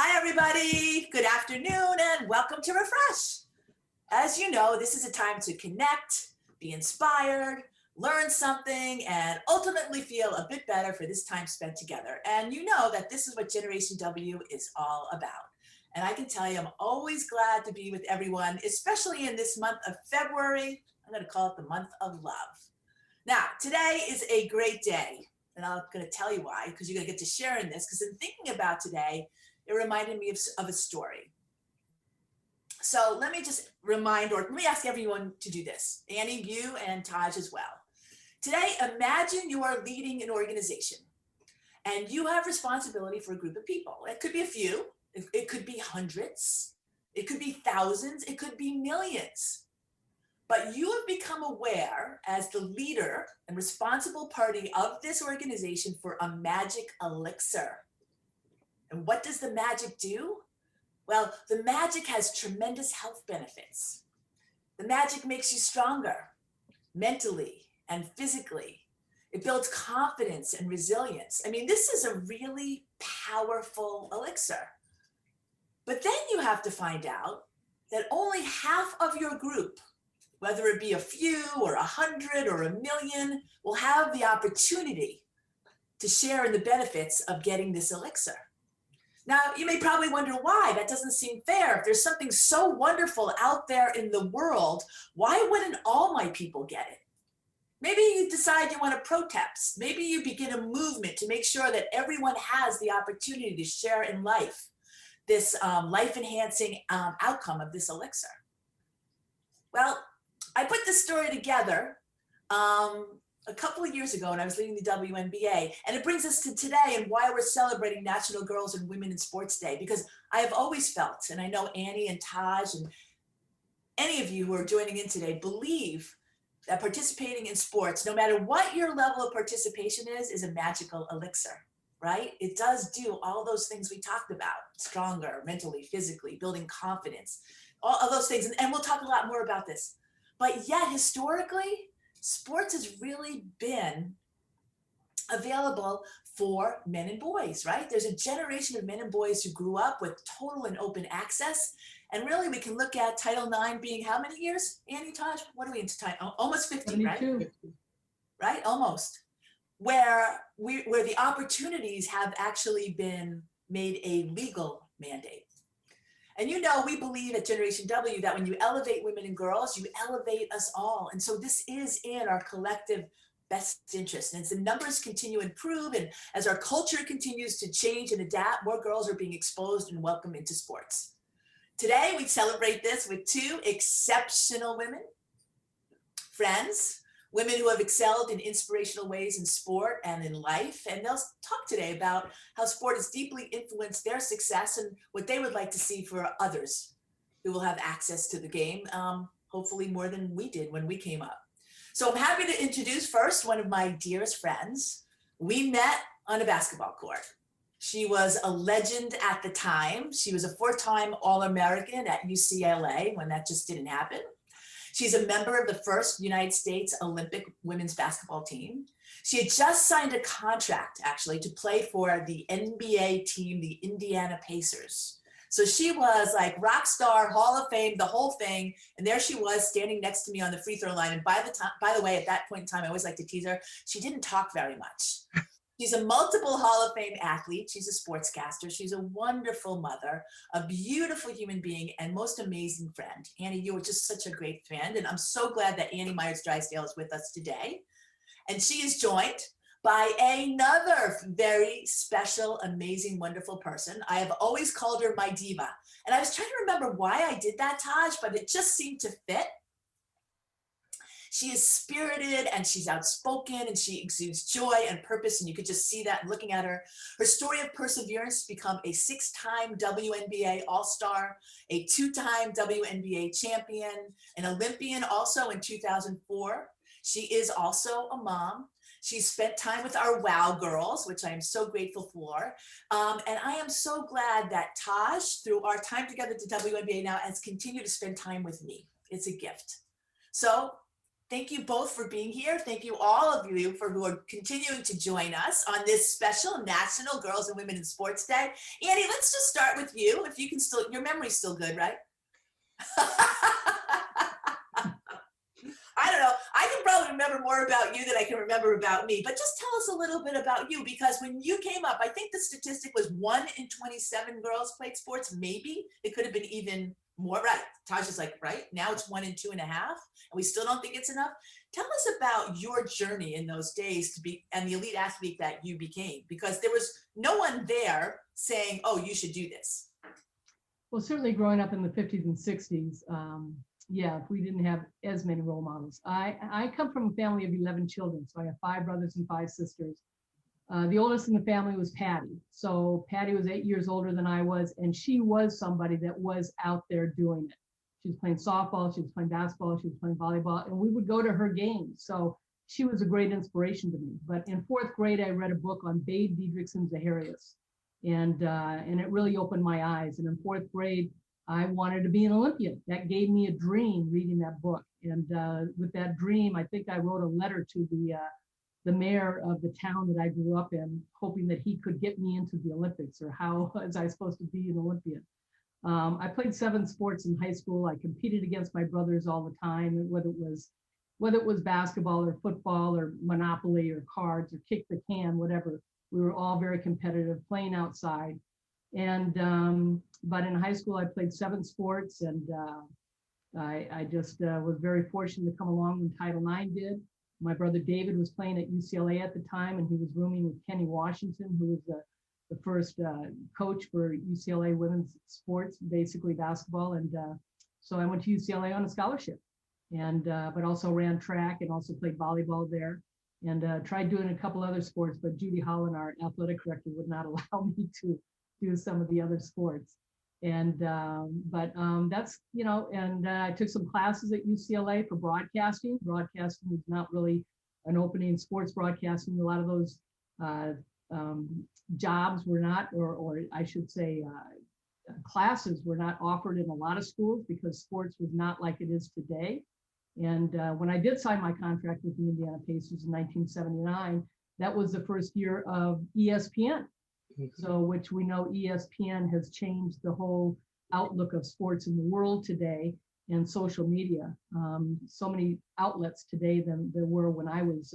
Hi, everybody. Good afternoon and welcome to Refresh. As you know, this is a time to connect, be inspired, learn something, and ultimately feel a bit better for this time spent together. And you know that this is what Generation W is all about. And I can tell you, I'm always glad to be with everyone, especially in this month of February. I'm going to call it the month of love. Now, today is a great day. And I'm going to tell you why, because you're going to get to share in this. Because in thinking about today, it reminded me of a story. So let me just remind, or let me ask everyone to do this. Annie, you and Taj as well. Today, imagine you are leading an organization and you have responsibility for a group of people. It could be a few, it could be hundreds, it could be thousands, it could be millions. But you have become aware as the leader and responsible party of this organization for a magic elixir. And what does the magic do? Well, the magic has tremendous health benefits. The magic makes you stronger mentally and physically. It builds confidence and resilience. I mean, this is a really powerful elixir. But then you have to find out that only half of your group, whether it be a few or 100 or 1,000,000, will have the opportunity to share in the benefits of getting this elixir. Now, you may probably wonder why. That doesn't seem fair. If there's something so wonderful out there in the world, why wouldn't all my people get it? Maybe you decide you want to protest. Maybe you begin a movement to make sure that everyone has the opportunity to share in life, this life-enhancing outcome of this elixir. Well, I put this story together a couple of years ago when I was leading the WNBA, and it brings us to today and why we're celebrating National Girls and Women in Sports Day, because I have always felt, and I know Annie and Taj and any of you who are joining in today believe that participating in sports, no matter what your level of participation is a magical elixir, right? It does do all those things we talked about: stronger mentally, physically, building confidence, all of those things. And we'll talk a lot more about this. But yet, historically, sports has really been available for men and boys, right? There's a generation of men and boys who grew up with total and open access. And really, we can look at Title IX being how many years, Annie, Taj? What are we into time? Almost 50, 22. right? Right, almost. Where the opportunities have actually been made a legal mandate. And you know, we believe at Generation W that when you elevate women and girls, you elevate us all. And so this is in our collective best interest. And as the numbers continue to improve and as our culture continues to change and adapt, more girls are being exposed and welcomed into sports. Today, we celebrate this with two exceptional women, friends, women who have excelled in inspirational ways in sport and in life. And they'll talk today about how sport has deeply influenced their success and what they would like to see for others who will have access to the game, hopefully more than we did when we came up. So I'm happy to introduce first one of my dearest friends. We met on a basketball court. She was a legend at the time. She was a 4-time All-American at UCLA when that just didn't happen. She's a member of the first United States Olympic women's basketball team. She had just signed a contract, actually, to play for the NBA team, the Indiana Pacers. So she was like rock star, Hall of Fame, the whole thing. And there she was standing next to me on the free throw line. And by the way, at that point in time, I always like to tease her, she didn't talk very much. She's a multiple Hall of Fame athlete. She's a sportscaster. She's a wonderful mother, a beautiful human being, and most amazing friend. Annie, you were just such a great friend. And I'm so glad that Annie Meyers Drysdale is with us today. And she is joined by another very special, amazing, wonderful person. I have always called her my diva. And I was trying to remember why I did that, Taj, but it just seemed to fit. She is spirited and she's outspoken and she exudes joy and purpose, and you could just see that looking at her. Her story of perseverance to become a 6-time WNBA All-Star, a 2-time WNBA champion, an Olympian also in 2004. She is also a mom. She's spent time with our WOW girls, which I am so grateful for. And I am so glad that Taj, through our time together at the WNBA now, has continued to spend time with me. It's a gift. So thank you both for being here. Thank you all of you for who are continuing to join us on this special National Girls and Women in Sports Day. Annie, let's just start with you can still, your memory's still good, right? I don't know. I can probably remember more about you than I can remember about me, but just tell us a little bit about you, because when you came up, I think the statistic was 1 in 27 girls played sports. Maybe it could have been even more, right? Taj is like, right now it's 1 in 2.5, and we still don't think it's enough. Tell us about your journey in those days to be, and the elite athlete that you became, because there was no one there saying, oh, you should do this. Well, certainly growing up in the 50s and 60s, yeah, if we didn't have as many role models. I come from a family of 11 children, so I have 5 brothers and 5 sisters. The oldest in the family was Patty. So Patty was 8 years older than I was, and she was somebody that was out there doing it. She was playing softball, she was playing basketball, she was playing volleyball, and we would go to her games. So she was a great inspiration to me. But in 4th grade, I read a book on Babe Diedrichson's Harris, and it really opened my eyes. And in 4th grade, I wanted to be an Olympian. That gave me a dream reading that book. And with that dream, I think I wrote a letter to the mayor of the town that I grew up in, hoping that he could get me into the Olympics, or how was I supposed to be an Olympian. I played 7 sports in high school. I competed against my brothers all the time, whether it was basketball or football or Monopoly or cards or kick the can, whatever. We were all very competitive, playing outside. And but in high school, I played 7 sports, and I just was very fortunate to come along when Title IX did. My brother David was playing at UCLA at the time, and he was rooming with Kenny Washington, who was the first coach for UCLA women's sports, basically basketball. And so I went to UCLA on a scholarship, and but also ran track and also played volleyball there, and tried doing a couple other sports, but Judy Holland, our athletic director, would not allow me to do some of the other sports. And that's, you know, and I took some classes at UCLA for broadcasting. Broadcasting was not really an opening in sports broadcasting. A lot of those jobs were not, or I should say, classes were not offered in a lot of schools, because sports was not like it is today. And when I did sign my contract with the Indiana Pacers in 1979, that was the first year of ESPN. So, which we know ESPN has changed the whole outlook of sports in the world today, and social media. So many outlets today than there were when I was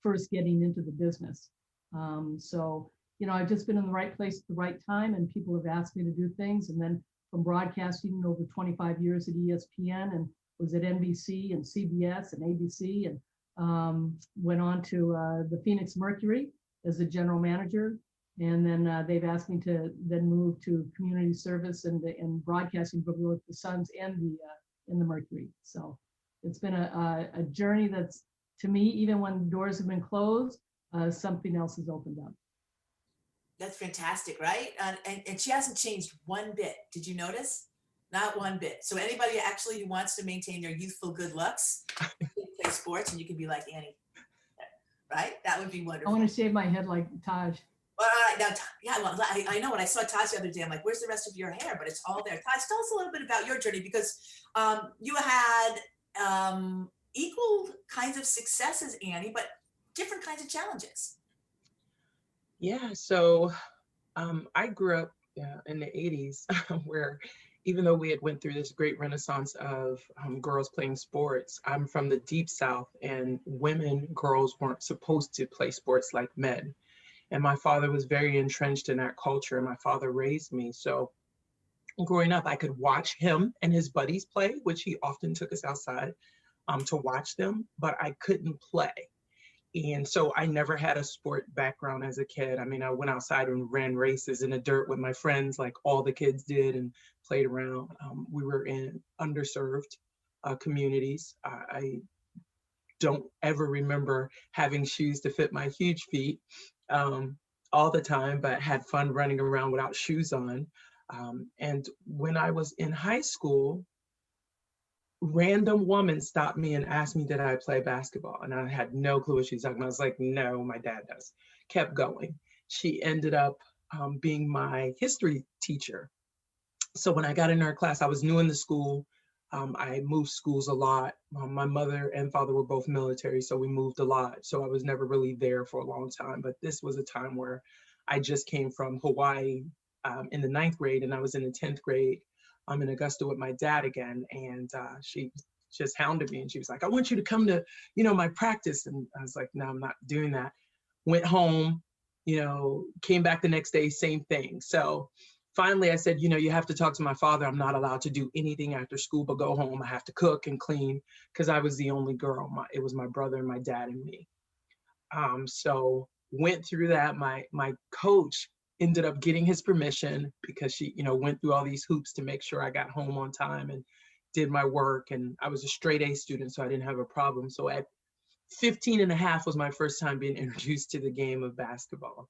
first getting into the business. So, you know, I've just been in the right place at the right time, and people have asked me to do things. And then from broadcasting over 25 years at ESPN, and was at NBC and CBS and ABC, and went on to the Phoenix Mercury as a general manager. And then they've asked me to then move to community service and broadcasting for both the Suns and the Mercury. So it's been a journey that's, to me, even when doors have been closed, something else has opened up. That's fantastic, right? And she hasn't changed one bit. Did you notice? Not one bit. So anybody actually who wants to maintain their youthful good looks, play sports, and you can be like Annie, right? That would be wonderful. I want to shave my head like Taj. Well, now, yeah, well, I know when I saw Taj the other day, I'm like, where's the rest of your hair? But it's all there. Taj, tell us a little bit about your journey, because you had equal kinds of successes, Annie, but different kinds of challenges. Yeah, so I grew up in the 80s where, even though we had went through this great renaissance of girls playing sports, I'm from the deep South, and girls weren't supposed to play sports like men. And my father was very entrenched in that culture, and my father raised me. So growing up, I could watch him and his buddies play, which he often took us outside to watch them, but I couldn't play. And so I never had a sport background as a kid. I mean, I went outside and ran races in the dirt with my friends, like all the kids did, and played around. We were in underserved communities. I don't ever remember having shoes to fit my huge feet all the time, but had fun running around without shoes on. And when I was in high school, random woman stopped me and asked me, did I play basketball? And I had no clue what she was talking about. I was like, no, my dad does. Kept going. She ended up being my history teacher. So when I got in her class, I was new in the school. I moved schools a lot. My mother and father were both military, so we moved a lot. So I was never really there for a long time. But this was a time where I just came from Hawaii, in the 9th grade, and I was in the 10th grade in Augusta with my dad again. And she just hounded me, and she was like, I want you to come to, my practice. And I was like, no, I'm not doing that. Went home, came back the next day, same thing. So finally I said, you have to talk to my father. I'm not allowed to do anything after school but go home. I have to cook and clean, because I was the only girl. It was my brother and my dad and me. So went through that. My coach ended up getting his permission, because she, went through all these hoops to make sure I got home on time and did my work. And I was a straight A student, so I didn't have a problem. So at 15 and a half was my first time being introduced to the game of basketball.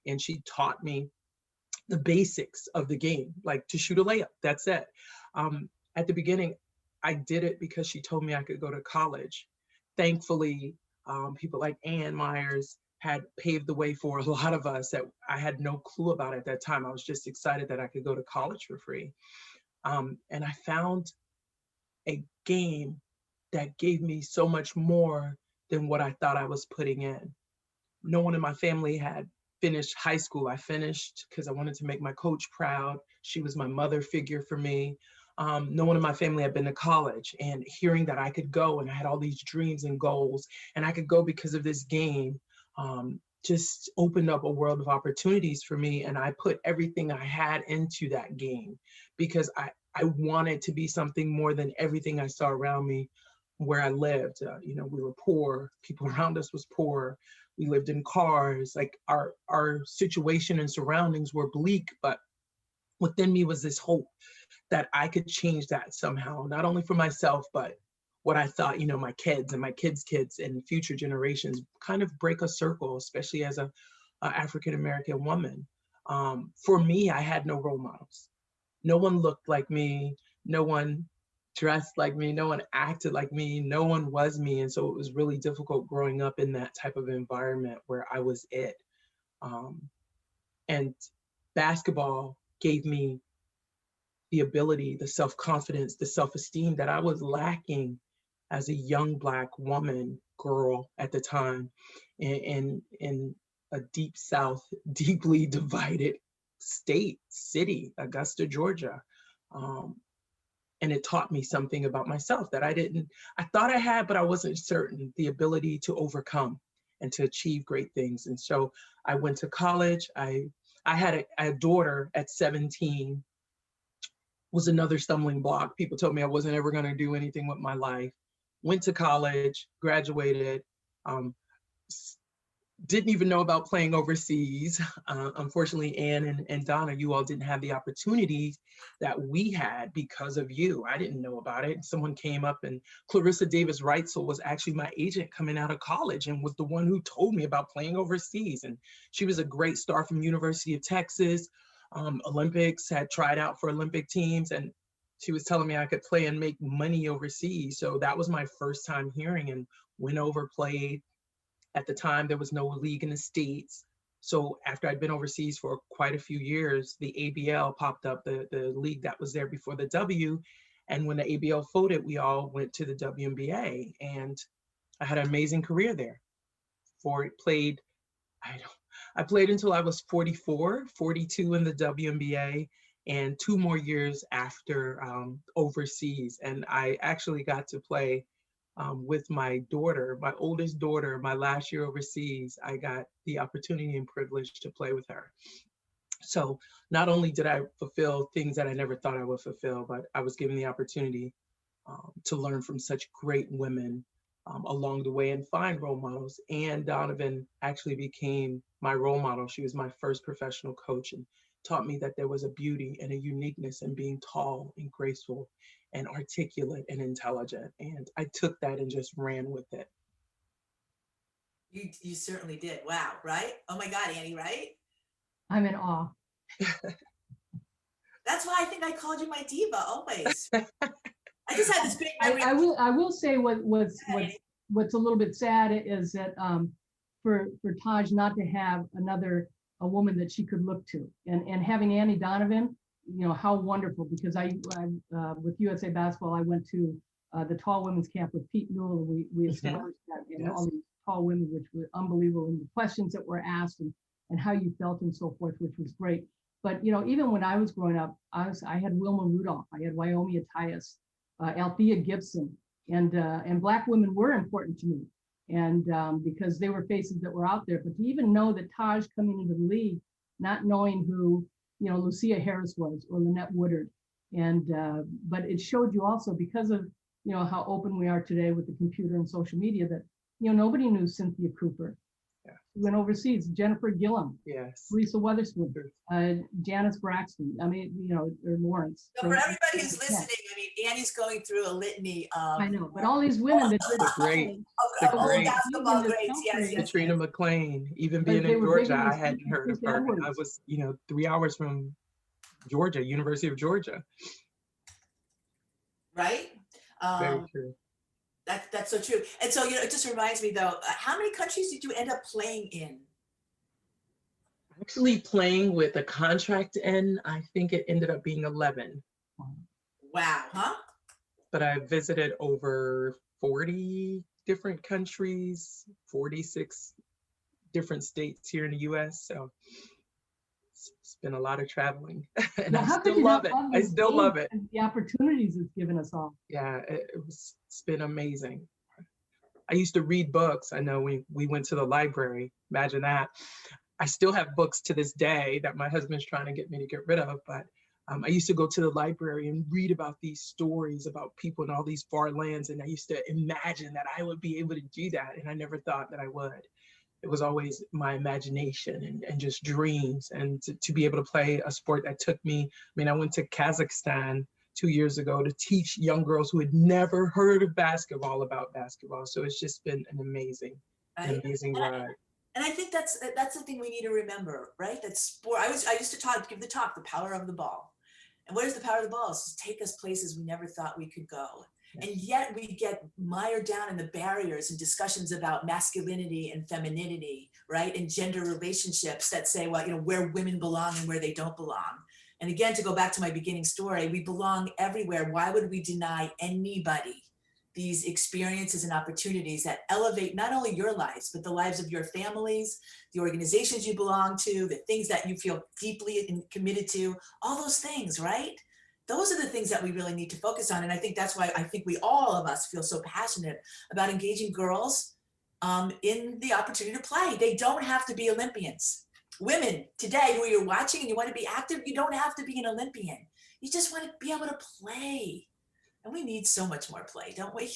And she taught me the basics of the game, like to shoot a layup. That's it. At the beginning, I did it because she told me I could go to college. Thankfully, people like Meyers had paved the way for a lot of us that I had no clue about at that time. I was just excited that I could go to college for free. And I found a game that gave me so much more than what I thought I was putting in. No one in my family had finished high school. I finished because I wanted to make my coach proud. She was my mother figure for me. No one in my family had been to college, and hearing that I could go, and I had all these dreams and goals, and I could go because of this game, just opened up a world of opportunities for me. And I put everything I had into that game, because I wanted to be something more than everything I saw around me where I lived. We were poor. People around us was poor. We lived in cars. Like our situation and surroundings were bleak, but within me was this hope that I could change that somehow, not only for myself, but what I thought, my kids and my kids' kids and future generations, kind of break a circle, especially as a African-American woman. For me, I had no role models. No one looked like me. No one dressed like me. No one acted like me. No one was me. And so it was really difficult growing up in that type of environment where I was it. And basketball gave me the ability, the self-confidence, the self-esteem that I was lacking as a young Black woman, girl at the time, in a deep South, deeply divided city, Augusta, Georgia. And it taught me something about myself that I thought I had, but I wasn't certain, the ability to overcome and to achieve great things. And so I went to college. I had a daughter at 17, was another stumbling block. People told me I wasn't ever going to do anything with my life. Went to college, graduated, didn't even know about playing overseas. Unfortunately, Ann and Donna, you all didn't have the opportunities that we had because of you. I didn't know about it. Someone came up, and Clarissa Davis Reitzel was actually my agent coming out of college, and was the one who told me about playing overseas. And she was a great star from University of Texas. Olympics, had tried out for Olympic teams, and she was telling me I could play and make money overseas. So that was my first time hearing, and went over, played. At the time, there was no league in the States. So after I'd been overseas for quite a few years, the ABL popped up, the league that was there before the W. And when the ABL folded, we all went to the WNBA. And I had an amazing career there. I played until I was 44, 42 in the WNBA, and 2 more years after overseas. And I actually got to play with my daughter, my oldest daughter, my last year overseas. I got the opportunity and privilege to play with her. So not only did I fulfill things that I never thought I would fulfill, but I was given the opportunity to learn from such great women along the way and find role models. And Donovan actually became my role model. She was my first professional coach, and taught me that there was a beauty and a uniqueness in being tall and graceful and articulate and intelligent. And I took that and just ran with it. You certainly did. Wow, right? Oh my God, Annie, right? I'm in awe. That's why I think I called you my diva always. I just had this big memory. I will say what's a little bit sad is that for Taj not to have a woman that she could look to, and having Annie Donovan, how wonderful, because I with USA Basketball, I went to the tall women's camp with Pete Newell. We established that, Yes. all these tall women, which were unbelievable, and the questions that were asked and how you felt and so forth, which was great. But, you know, even when I was growing up, I had Wilma Rudolph, I had Wyoming Attias, Althea Gibson, and Black women were important to me. And because they were faces that were out there. But to even know that Taj coming into the league, not knowing who, you know, Lucia Harris was or Lynette Woodard. And, but it showed you also, because of, you know, how open we are today with the computer and social media, that, you know, nobody knew Cynthia Cooper. Yeah. Went overseas, Jennifer Gillum, Yes. Lisa Weatherspoon, Janice Braxton, I mean, you know, or Lawrence. So for everybody who's listening, I mean, Annie's going through a litany of. I know, but all these women that did The great, of the old great basketball greats, yes, yes. Katrina McLean, even But being they in were big Georgia, in I the hadn't heard of Chris her. Edwards. I was, you know, 3 hours from Georgia, University of Georgia. Right? Very true. That's so true. And so, you know, it just reminds me though, how many countries did you end up playing in? Actually playing with a contract in, I think it ended up being 11. Wow, huh? But I visited over 40 different countries, 46 different states here in the US. So it's been a lot of traveling. And Now, I how could still you love not it. love I this still game love it. and the opportunities it's given us all? Yeah, it's been amazing. I used to read books. I know we went to the library. Imagine that. I still have books to this day that my husband's trying to get me to get rid of, but I used to go to the library and read about these stories about people in all these far lands, and I used to imagine that I would be able to do that, and I never thought that I would. It was always my imagination and just dreams, and to be able to play a sport that took me. I mean, I went to Kazakhstan 2 years ago to teach young girls who had never heard of basketball about basketball. So it's just been an amazing ride. And I think that's the thing we need to remember, right? That sport. I used to give the talk, the power of the ball. And what is the power of the ball? It's to take us places we never thought we could go. And yet we get mired down in the barriers and discussions about masculinity and femininity, right? And gender relationships that say, well, you know, where women belong and where they don't belong. And again, to go back to my beginning story, we belong everywhere. Why would we deny anybody these experiences and opportunities that elevate not only your lives, but the lives of your families, the organizations you belong to, the things that you feel deeply committed to, all those things, right? Those are the things that we really need to focus on. And I think that's why I think all of us feel so passionate about engaging girls in the opportunity to play. They don't have to be Olympians. Women today who you're watching and you want to be active, you don't have to be an Olympian. You just want to be able to play. And we need so much more play, don't we?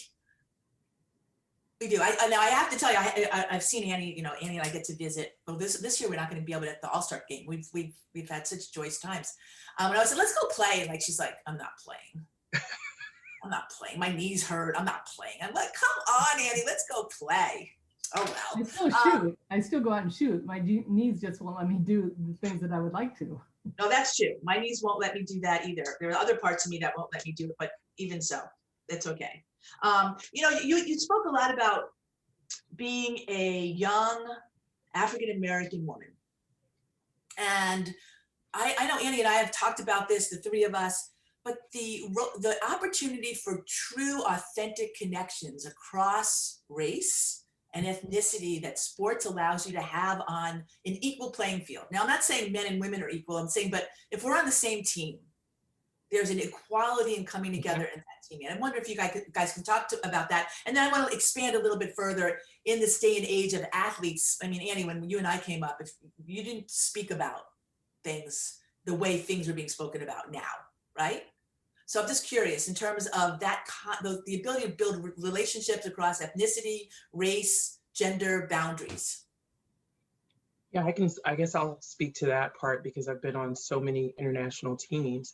We do. Now I have to tell you, I've seen Annie. You know, Annie and I get to visit. Well, this year we're not going to be able to at the All-Star game. We've had such joyous times. And I said, let's go play. And like she's like, I'm not playing. I'm not playing. My knees hurt. I'm not playing. I'm like, come on, Annie, let's go play. Oh well. I still shoot. I still go out and shoot. My knees just won't let me do the things that I would like to. No, that's true. My knees won't let me do that either. There are other parts of me that won't let me do it, but even so, it's okay. You know, you spoke a lot about being a young African-American woman. And I know Annie and I have talked about this, the three of us, but the opportunity for true, authentic connections across race and ethnicity that sports allows you to have on an equal playing field. Now, I'm not saying men and women are equal. I'm saying, but if we're on the same team, there's an equality in coming together in that team. And I wonder if you guys can talk about that. And then I want to expand a little bit further in this day and age of athletes. I mean, Annie, when you and I came up, if you didn't speak about things the way things are being spoken about now, right? So I'm just curious in terms of that, the ability to build relationships across ethnicity, race, gender boundaries. Yeah, I guess I'll speak to that part because I've been on so many international teams.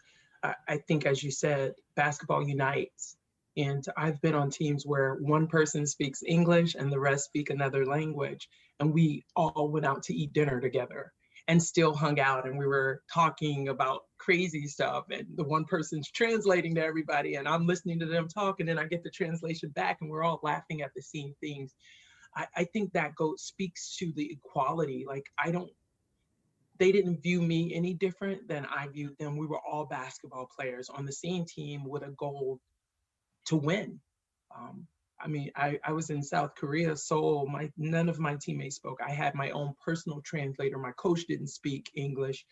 I think, as you said, basketball unites. And I've been on teams where one person speaks English and the rest speak another language. And we all went out to eat dinner together and still hung out. And we were talking about crazy stuff. And the one person's translating to everybody and I'm listening to them talk. And then I get the translation back and we're all laughing at the same things. I think that speaks to the equality. Like, they didn't view me any different than I viewed them. We were all basketball players on the same team with a goal to win. I mean, I was in South Korea, Seoul. None of my teammates spoke. I had my own personal translator. My coach didn't speak English.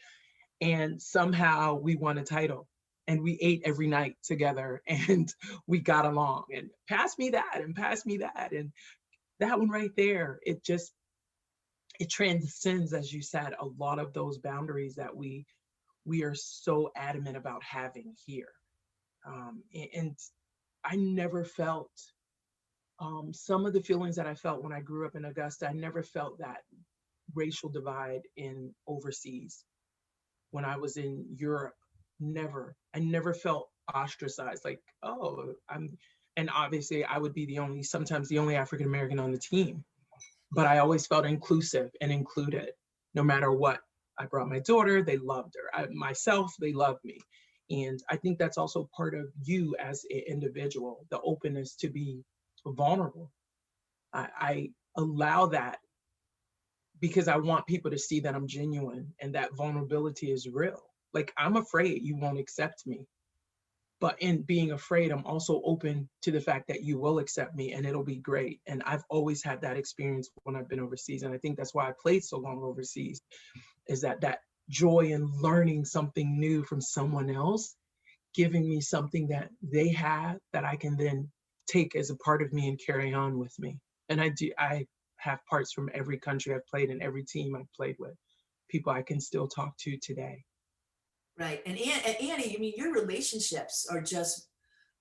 And somehow we won a title, and we ate every night together, and we got along, and pass me that and pass me that. And that one right there, it transcends, as you said, a lot of those boundaries that we are so adamant about having here. And I never felt some of the feelings that I felt when I grew up in Augusta. I never felt that racial divide in overseas. When I was in Europe, I never felt ostracized, like, oh, and obviously I would be sometimes the only African American on the team, but I always felt inclusive and included, no matter what. I brought my daughter, they loved her. Myself, they loved me. And I think that's also part of you as an individual, the openness to be vulnerable. I allow that because I want people to see that I'm genuine and that vulnerability is real. Like, I'm afraid you won't accept me, but in being afraid, I'm also open to the fact that you will accept me and it'll be great. And I've always had that experience when I've been overseas. And I think that's why I played so long overseas, is that joy in learning something new from someone else, giving me something that they have that I can then take as a part of me and carry on with me. And I have parts from every country I've played in, every team I've played with, people I can still talk to today. Right. And Annie, I mean, your relationships are just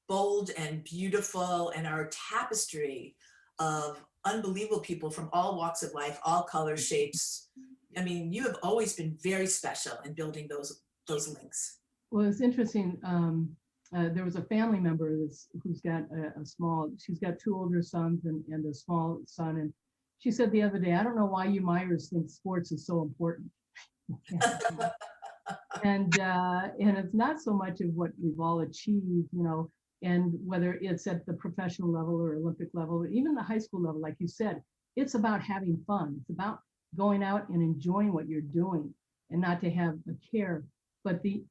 bold and beautiful, and are a tapestry of unbelievable people from all walks of life, all colors, shapes. I mean, you have always been very special in building those links. Well, it's interesting. There was a family member who's got she's got two older sons and a small son. And she said the other day, I don't know why you Meyers think sports is so important. And it's not so much of what we've all achieved, and whether it's at the professional level or Olympic level, or even the high school level, like you said, it's about having fun. It's about going out and enjoying what you're doing and not to have a care. But the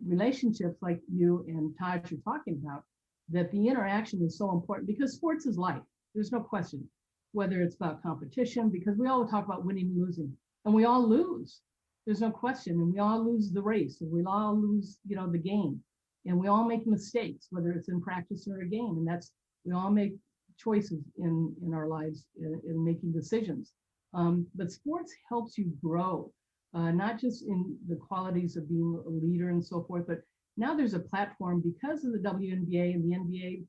relationships like you and Taj are talking about, that the interaction is so important, because sports is life. There's no question, whether it's about competition, because we all talk about winning and losing, and we all lose. There's no question. And we all lose the race, and we all lose, the game, and we all make mistakes, whether it's in practice or a game. And we all make choices in our lives in making decisions. But sports helps you grow, not just in the qualities of being a leader and so forth, but now there's a platform because of the WNBA and the NBA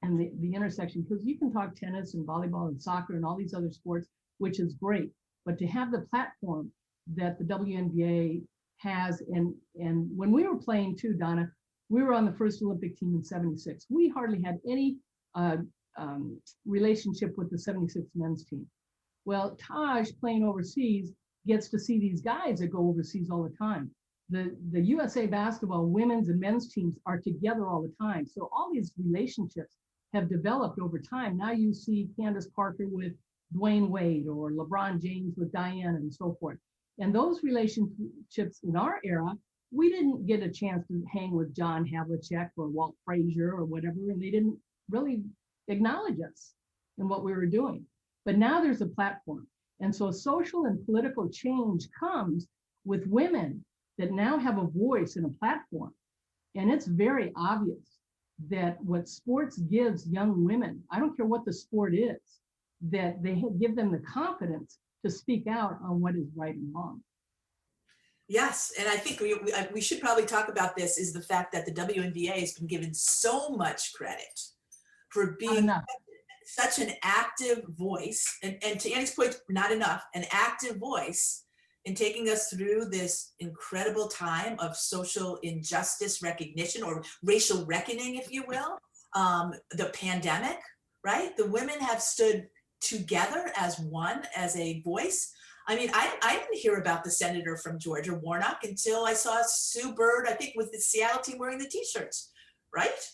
and the intersection, because you can talk tennis and volleyball and soccer and all these other sports, which is great. But to have the platform that the WNBA has, and when we were playing too, Donna, we were on the first Olympic team in '76. We hardly had any relationship with the '76 men's team. Well, Taj, playing overseas, gets to see these guys that go overseas all the time. The USA basketball women's and men's teams are together all the time. So all these relationships have developed over time. Now you see Candace Parker with Dwayne Wade, or LeBron James with Diana, and so forth. And those relationships in our era, we didn't get a chance to hang with John Havlicek or Walt Frazier or whatever, and they didn't really acknowledge us in what we were doing. But now there's a platform. And so social and political change comes with women that now have a voice and a platform. And it's very obvious that what sports gives young women, I don't care what the sport is, that they give them the confidence to speak out on what is right and wrong. Yes, and I think we should probably talk about this, is the fact that the WNBA has been given so much credit for being such an active voice, and to Annie's point, not enough, an active voice in taking us through this incredible time of social injustice recognition, or racial reckoning, if you will. The pandemic, right? The women have stood together as one, as a voice. I mean, I didn't hear about the senator from Georgia, Warnock, until I saw Sue Bird, I think, with the Seattle team wearing the t-shirts, right?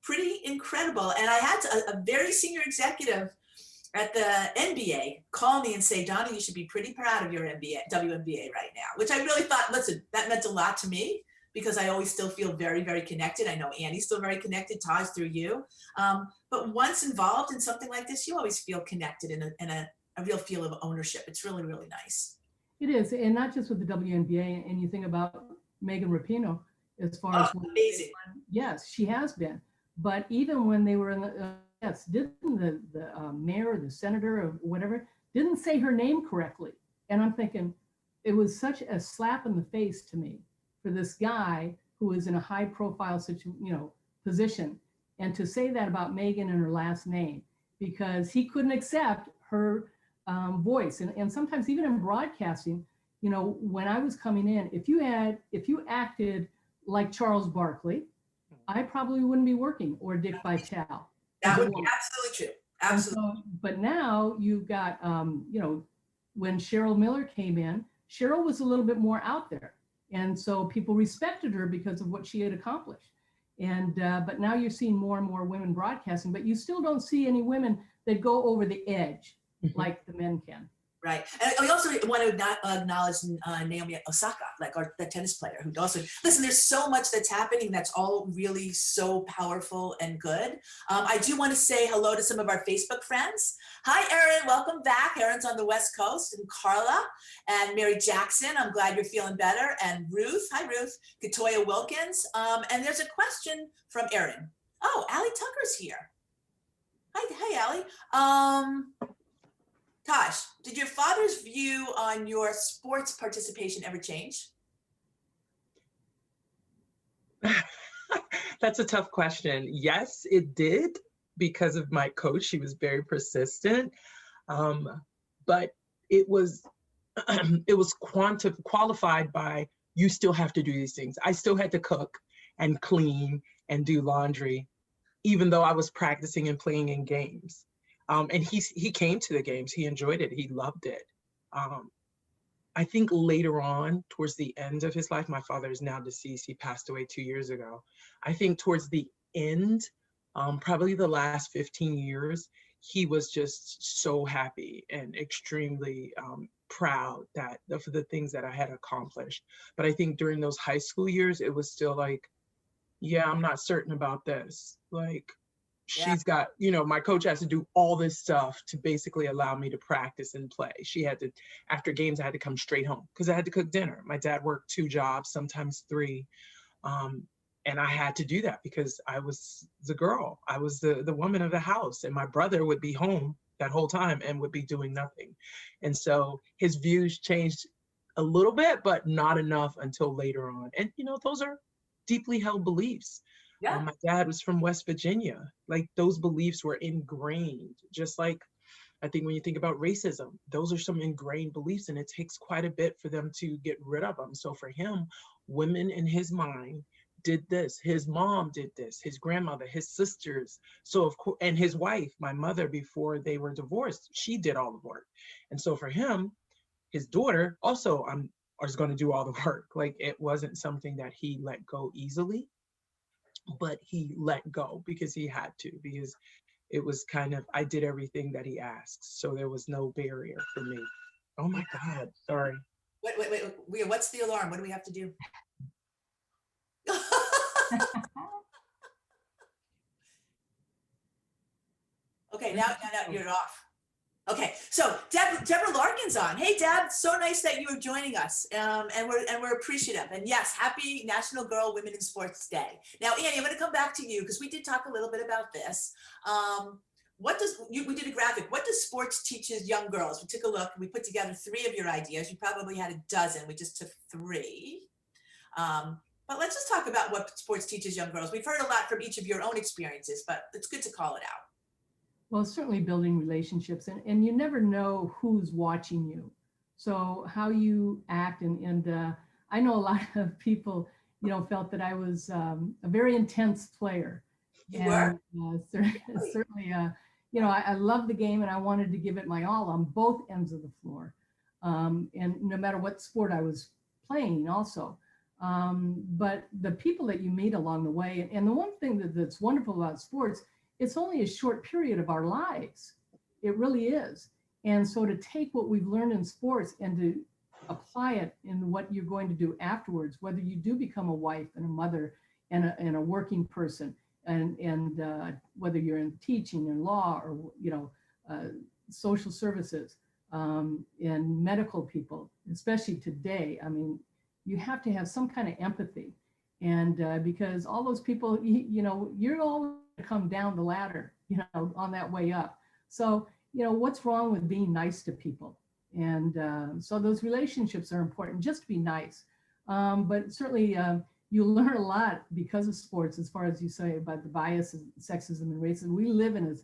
Pretty incredible. And I had a very senior executive at the NBA call me and say, Donna, you should be pretty proud of your WNBA right now, which I really thought, listen, that meant a lot to me, because I always still feel very, very connected. I know Annie's still very connected, Taj, through you. But once involved in something like this, you always feel connected, in a real feel of ownership. It's really, really nice. It is, and not just with the WNBA. And you think about Megan Rapinoe, as far as Oh, amazing. yes, she has been. But even when they were in the yes, didn't the mayor or the senator or whatever didn't say her name correctly? And I'm thinking, it was such a slap in the face to me for this guy who is in a high profile position, and to say that about Megan and her last name, because he couldn't accept her voice. And sometimes even in broadcasting, when I was coming in, if you acted like Charles Barkley, I probably wouldn't be working, or Dick Vitale. That would be absolutely true. Absolutely. So, but now you've got, when Cheryl Miller came in, Cheryl was a little bit more out there. And so people respected her because of what she had accomplished. And, but now you're seeing more and more women broadcasting, but you still don't see any women that go over the edge like the men can. Right. And we also want to acknowledge Naomi Osaka, like the tennis player, who also, listen, there's so much that's happening that's all really so powerful and good. I do want to say hello to some of our Facebook friends. Hi, Erin, welcome back. Erin's on the West Coast, and Carla and Mary Jackson. I'm glad you're feeling better. And Ruth, hi, Ruth, Katoya Wilkins. And there's a question from Erin. Oh, Allie Tucker's here. Hi, Allie. Taj, did your father's view on your sports participation ever change? That's a tough question. Yes, it did, because of my coach. She was very persistent, but it was qualified by, you still have to do these things. I still had to cook and clean and do laundry, even though I was practicing and playing in games. And he came to the games. He enjoyed it. He loved it. I think later on, towards the end of his life, my father is now deceased. He passed away 2 years ago. I think towards the end, probably the last 15 years, he was just so happy and extremely proud for the things that I had accomplished. But I think during those high school years, it was still like, yeah, I'm not certain about this. Like, she's got, my coach has to do all this stuff to basically allow me to practice and play. She had to, after games, I had to come straight home because I had to cook dinner. My dad worked 2 jobs, sometimes 3. And I had to do that because I was the girl. I was the woman of the house, and my brother would be home that whole time and would be doing nothing. And so his views changed a little bit, but not enough until later on. And, those are deeply held beliefs. Yeah. My dad was from West Virginia. Like, those beliefs were ingrained, just like, I think when you think about racism, those are some ingrained beliefs, and it takes quite a bit for them to get rid of them. So for him, women in his mind did this, his mom did this, his grandmother, his sisters. So of course, and his wife, my mother, before they were divorced, she did all the work. And so for him, his daughter also is going to do all the work. Like, it wasn't something that he let go easily, but he let go because he had to, because it was kind of, I did everything that he asked. So there was no barrier for me. Oh my God, sorry. Wait, what's the alarm? What do we have to do? Okay, now you're off. Okay, so Deborah Larkin's on. Hey, Deb, so nice that you are joining us, and we're appreciative. And yes, happy National Girl Women in Sports Day. Now, Annie, I'm going to come back to you because we did talk a little bit about this. We did a graphic. What does sports teaches young girls? We took a look. We put together 3 of your ideas. You probably had a dozen. We just took 3. But let's just talk about what sports teaches young girls. We've heard a lot from each of your own experiences, but it's good to call it out. Well, certainly building relationships, and you never know who's watching you. So how you act, and I know a lot of people, felt that I was a very intense player. You were? Certainly, I love the game, and I wanted to give it my all on both ends of the floor. And no matter what sport I was playing also. But the people that you meet along the way, and the one thing that's wonderful about sports, it's only a short period of our lives. It really is. And so to take what we've learned in sports and to apply it in what you're going to do afterwards, whether you do become a wife and a mother and a working person, and whether you're in teaching or law or social services, and medical people, especially today. I mean, you have to have some kind of empathy. And because all those people, you're always going to come down the ladder, on that way up. So, what's wrong with being nice to people? And so those relationships are important, just to be nice. But certainly you learn a lot because of sports, as far as you say about the biases, sexism and racism. We live in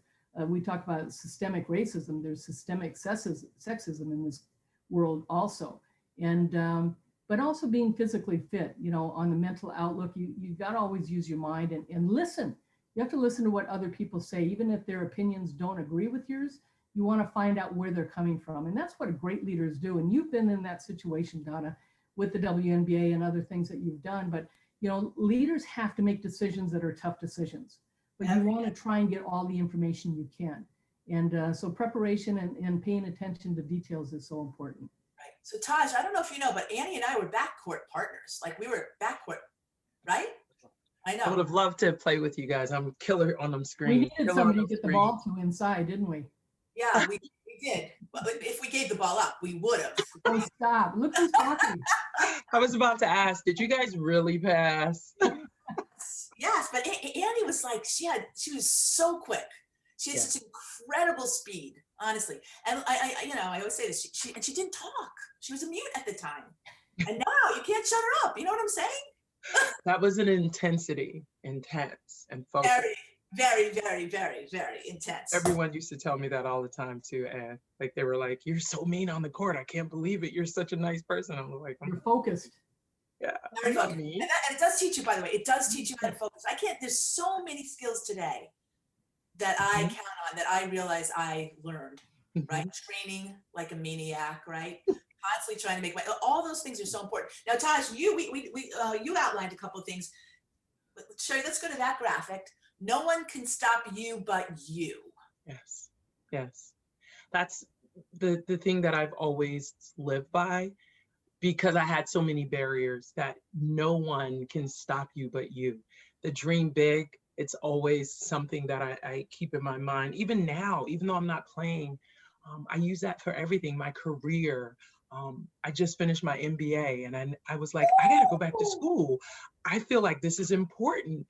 we talk about systemic racism. There's systemic sexism in this world also. And but also being physically fit, on the mental outlook, you've got to always use your mind and listen. You have to listen to what other people say, even if their opinions don't agree with yours. You want to find out where they're coming from. And that's what great leaders do. And you've been in that situation, Donna, with the WNBA and other things that you've done. But, leaders have to make decisions that are tough decisions. But you want to try and get all the information you can. And so preparation and paying attention to details is so important. Right. So Taj, I don't know if you know, but Annie and I were backcourt partners. Like we were backcourt, right? I know. I would have loved to play with you guys. I'm killer on them screens. We needed somebody to get the ball to inside, didn't we? Yeah, we did. But if we gave the ball up, we would have. Oh, stop. Look who's talking. I was about to ask, did you guys really pass? Yes, but Annie was like, she was so quick. She had such incredible speed, honestly. And I always say this, she didn't talk. She was a mute at the time. And now you can't shut her up. You know what I'm saying? That was an intense and focus. Very, very, very, very intense. Everyone used to tell me that all the time too. And like, they were like, you're so mean on the court. I can't believe it. You're such a nice person. I'm like, you're focused. Yeah. Very focused. And it does teach you, by the way, it does teach you how to focus. There's so many skills today that I count on, that I realize I learned, right? Training like a maniac, right? Constantly trying to make all those things are so important. Now, Taj, you outlined a couple of things. Sherry, let's go to that graphic. No one can stop you but you. Yes. That's the thing that I've always lived by, because I had so many barriers, that no one can stop you but you. The dream big, it's always something that I keep in my mind. Even now, even though I'm not playing, I use that for everything, my career. I just finished my MBA and I was like, I gotta go back to school. I feel like this is important.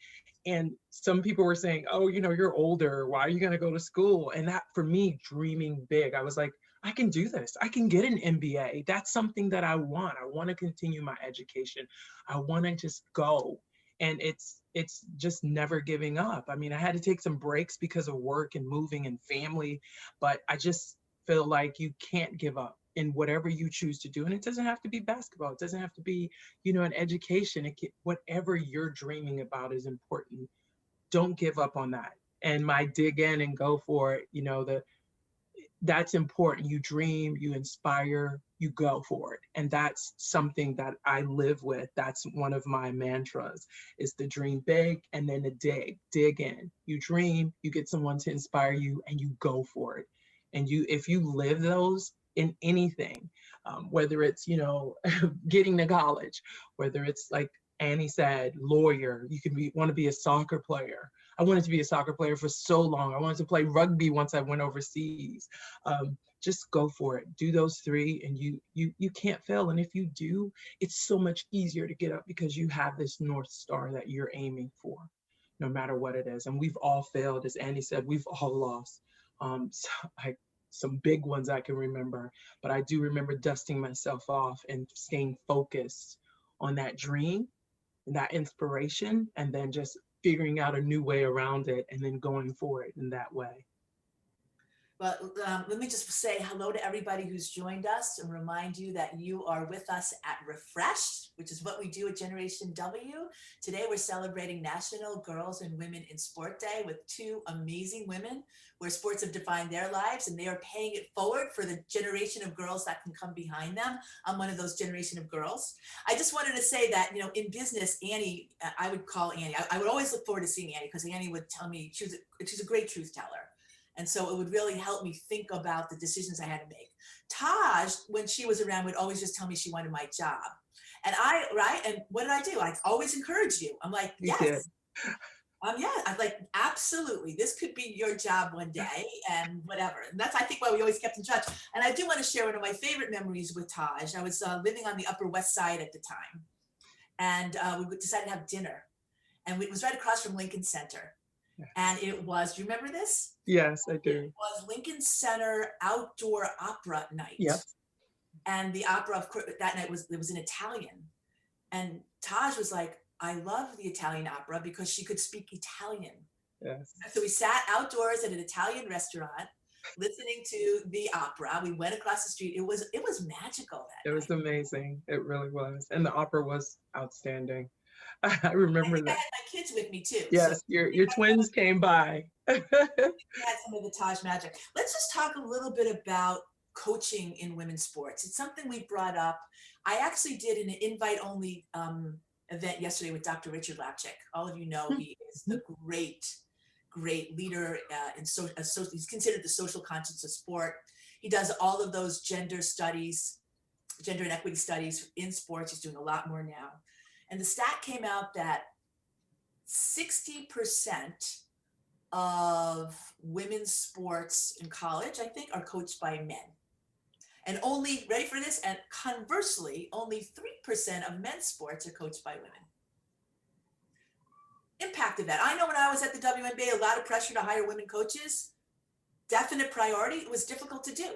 And some people were saying, oh, you're older. Why are you gonna go to school? And that, for me, dreaming big, I was like, I can do this. I can get an MBA. That's something that I want. I want to continue my education. I want to just go. And it's just never giving up. I mean, I had to take some breaks because of work and moving and family, but I just feel like you can't give up in whatever you choose to do. And it doesn't have to be basketball. It doesn't have to be, an education. Whatever you're dreaming about is important. Don't give up on that. And my dig in and go for it, that's important. You dream, you inspire, you go for it. And that's something that I live with. That's one of my mantras, is the dream big and then the dig in. You dream, you get someone to inspire you, and you go for it. And if you live those in anything, whether it's, getting to college, whether it's like Annie said, lawyer, you can want to be a soccer player. I wanted to be a soccer player for so long. I wanted to play rugby once I went overseas. Just go for it. Do those three and you can't fail. And if you do, it's so much easier to get up because you have this North Star that you're aiming for, no matter what it is. And we've all failed. As Annie said, we've all lost. Some big ones I can remember, but I do remember dusting myself off and staying focused on that dream, that inspiration, and then just figuring out a new way around it and then going for it in that way. Well, let me just say hello to everybody who's joined us and remind you that you are with us at Refreshed, which is what we do at Generation W. Today, we're celebrating National Girls and Women in Sport Day with two amazing women where sports have defined their lives, and they are paying it forward for the generation of girls that can come behind them. I'm one of those generation of girls. I just wanted to say that, in business, Annie, I would call Annie. I would always look forward to seeing Annie because Annie would tell me she's a great truth teller. And so it would really help me think about the decisions I had to make. Taj, when she was around, would always just tell me she wanted my job. And and what did I do? I always encouraged you. I'm like, yes. Yeah, I'm like, absolutely. This could be your job one day and whatever. And that's, I think, why we always kept in touch. And I do want to share one of my favorite memories with Taj. I was living on the Upper West Side at the time. And we decided to have dinner. And it was right across from Lincoln Center. And it was, do you remember this? Yes, I It do. was Lincoln Center outdoor opera night. Yes. And the opera, of course, that night was, it was in Italian. And Taj was like, I love the Italian opera because she could speak Italian. Yes. So we sat outdoors at an Italian restaurant listening to the opera. We went across the street. It was magical that It was night. amazing. It really was. And the opera was outstanding. I I remember think I that. had my kids with me too. So Yes, your twins came by. we had some of the Taj magic. Let's just talk a little bit about coaching in women's sports. It's something we brought up. I actually did an invite-only event yesterday with Dr. Richard Lapchick. All of you know he is the great leader he's considered the social conscience of sport. He does all of those gender studies, gender and equity studies in sports. He's doing a lot more now. And the stat came out that 60% of women's sports in college, I think, are coached by men. And only, ready for this, and conversely, only 3% of men's sports are coached by women. Impact of that. I know when I was at the WNBA, a lot of pressure to hire women coaches, definite priority. It was difficult to do.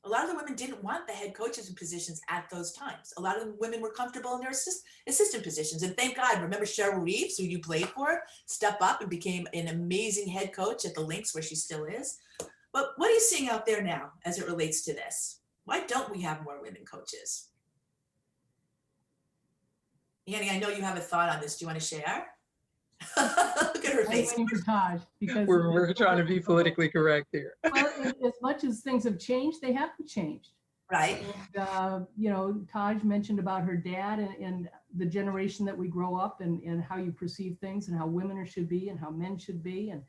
A lot of the women didn't want the head coaches positions at those times. A lot of the women were comfortable in their assistant positions. And thank God, remember Cheryl Reeves, who you played for, stepped up and became an amazing head coach at the Lynx, where she still is. But what are you seeing out there now as it relates to this? Why don't we have more women coaches? Annie, I know you have a thought on this. Do you want to share? Look at her I'm face. waiting for Taj because We're trying to be politically correct here. well, as much as things have changed, they haven't changed. Right. And, you know, Taj mentioned about her dad and the generation that we grow up and how you perceive things and how women should be and how men should be. And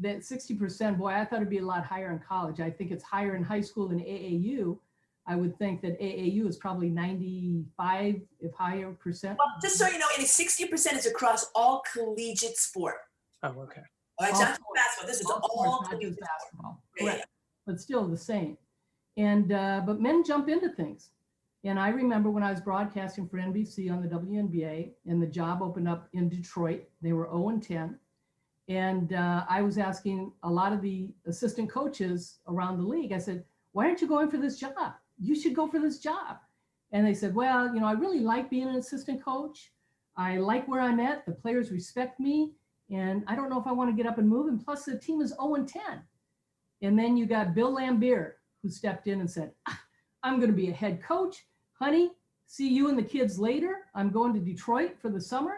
that 60%, boy, I thought it'd be a lot higher in college. I think it's higher in high school than AAU. I would think that AAU is probably 95, if higher percent. Well, just so you know, and 60% is across all collegiate sport. Oh, okay. All right, it's not just basketball. This is all not collegiate just basketball. sport. Correct. But still the same. And but men jump into things. And I remember when I was broadcasting for NBC on the WNBA, and the job opened up in Detroit. They were 0-10. And I was asking a lot of the assistant coaches around the league, I said, why aren't you going for this job? You should go for this job. And they said, well, you know, I really like being an assistant coach. I like where I'm at. The players respect me. And I don't know if I want to get up and move. And plus the team is 0-10. And then you got Bill Lambier, who stepped in and said, I'm going to be a head coach. Honey, see you and the kids later. I'm going to Detroit for the summer.